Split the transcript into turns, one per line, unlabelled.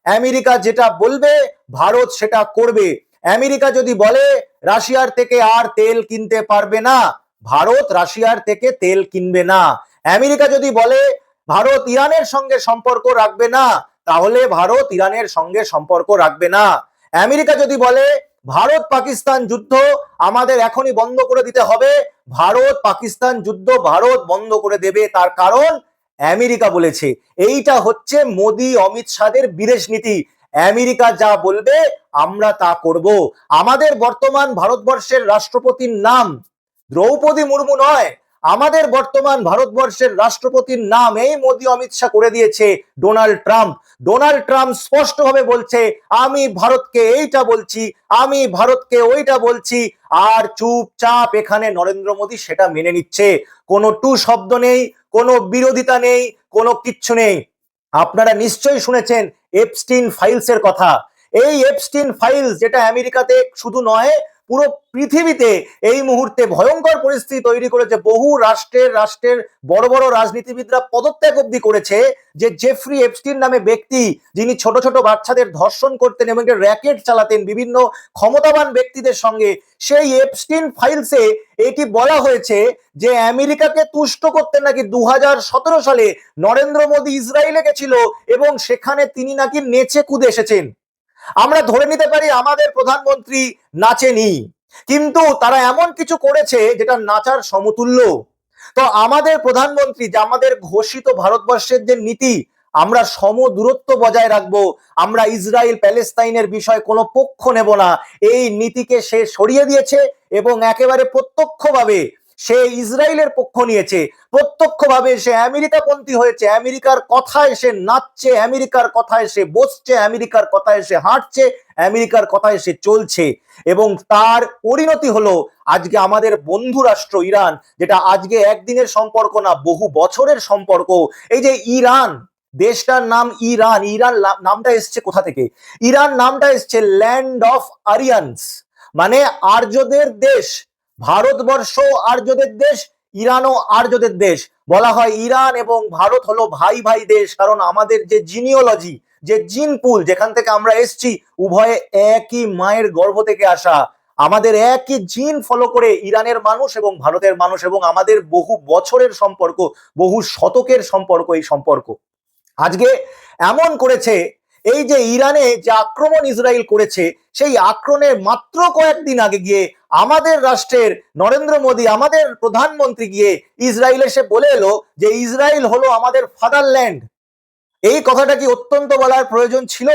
America যেটা বলবে ভারত সেটা করবে। আমেরিকা যদি বলে রাশিয়ার থেকে আর তেল কিনতে পারবে না, ভারত রাশিয়ার থেকে তেল কিনবে না। আমেরিকা যদি বলে ভারত ইরানের সঙ্গে সম্পর্ক রাখবে না, তাহলে ভারত ইরানের সঙ্গে সম্পর্ক রাখবে না। আমেরিকা যদি বলে ভারত পাকিস্তান যুদ্ধ আমাদের এখনই বন্ধ করে দিতে হবে, ভারত পাকিস্তান যুদ্ধ ভারত বন্ধ করে দেবে। তার কারণ আমেরিকা বলেছে। এইটা হচ্ছে মোদি অমিত শাহের বিদেশ নীতি। আমেরিকা যা বলবে আমরা তা করব। আমাদের বর্তমান ভারতবর্ষের রাষ্ট্রপতির নাম দ্রৌপদী মুর্মু নয়, আমাদের বর্তমান ভারতবর্ষের রাষ্ট্রপতির নাম এই মোদি অমিত শাহ করে দিয়েছে ডোনাল্ড ট্রাম্প। ডোনাল্ড ট্রাম্প স্পষ্টভাবে বলছে আমি ভারতকে এইটা বলছি, আমি ভারতকে ওইটা বলছি, আর চুপচাপ এখানে নরেন্দ্র মোদী সেটা মেনে নিচ্ছে। কোনো টু শব্দ নেই, কোনো বিরোধিতা নেই, কোনো কিচ্ছু নেই। আপনারা নিশ্চয়ই শুনেছেন এপস্টিন ফাইলসের কথা। এই এপস্টিন ফাইলস যেটা আমেরিকাতে শুধু নয়, পুরো পৃথিবীতে এই মুহূর্তে ভয়ঙ্কর পরিস্থিতি তৈরি করেছে। বহু রাষ্ট্রের বড় বড় রাজনীতিবিদরা পদত্যাগ অব্দি করেছে যে জেফ্রি এপস্টিন নামে ব্যক্তি, যিনি ছোট ছোট বাচ্চাদের ধর্ষণ করতেন এবং র্যাকেট চালাতেন বিভিন্ন ক্ষমতাবান ব্যক্তিদের সঙ্গে, সেই এপস্টিন ফাইলসে এটি বলা হয়েছে যে আমেরিকাকে তুষ্ট করতে নাকি 2017 সালে নরেন্দ্র মোদী ইসরায়েলে গেছিল এবং সেখানে তিনি নাকি নেচে কুদে এসেছেন। আমরা ধরে নিতে পারি আমাদের প্রধানমন্ত্রী নাচেনি, কিন্তু তারা এমন কিছু করেছে যেটা নাচার সমতুল্য। তো আমাদের প্রধানমন্ত্রী, যে আমাদের ঘোষিত ভারতবর্ষের যে নীতি, আমরা সম দূরত্ব বজায় রাখবো, আমরা ইসরায়েল প্যালেস্তাইনের বিষয়ে কোনো পক্ষ নেব না, এই নীতিকে সে সরিয়ে দিয়েছে এবং একেবারে প্রত্যক্ষভাবে সে ইসরায়েলের পক্ষ নিয়েছে, প্রত্যক্ষভাবে সে আমেরিকাপন্থী হয়েছে, আমেরিকার কথায় সে নাচছে, আমেরিকার কথায় সে বসছে, আমেরিকার কথায় সে হাঁটছে, আমেরিকার কথায় সে চলছে। এবং তার পরিণতি হলো আজকে আমাদের বন্ধু রাষ্ট্র ইরান, যেটা আজকে একদিনের সম্পর্ক না, বহু বছরের সম্পর্ক। এই যে ইরান, দেশটার নাম ইরান, ইরান নামটা এসছে কোথা থেকে? ইরান নামটা এসছে ল্যান্ড অফ আরিয়ানস, মানে আর্যদের দেশ। ভারতবর্ষ আর্যদের দেশ, ইরানও আর্যদের দেশ। বলা হয় ইরান এবং ভারত হলো ভাই ভাই দেশ, কারণ আমাদের যে জিনিওলজি, যে জিন পুল যেখান থেকে আমরা এসছি, উভয়ে একই মায়ের গর্ভ থেকে আসা, আমাদের একই জিন ফলো করে ইরানের মানুষ এবং ভারতের মানুষ, এবং আমাদের বহু বছরের সম্পর্ক, বহু শতকের সম্পর্ক। এই সম্পর্ক আজকে এমন করেছে, এই যে ইরানে যে আক্রমণ ইসরায়েল করেছে, সেই আক্রমণের মাত্র কয়েকদিন আগে গিয়ে আমাদের রাষ্ট্রের নরেন্দ্র মোদী, আমাদের প্রধানমন্ত্রী গিয়ে ইসরায়েল এসে বলে এলো যে ইসরায়েল হলো আমাদের ফাদারল্যান্ড। এই কথাটা কি অত্যন্ত বলার প্রয়োজন ছিল?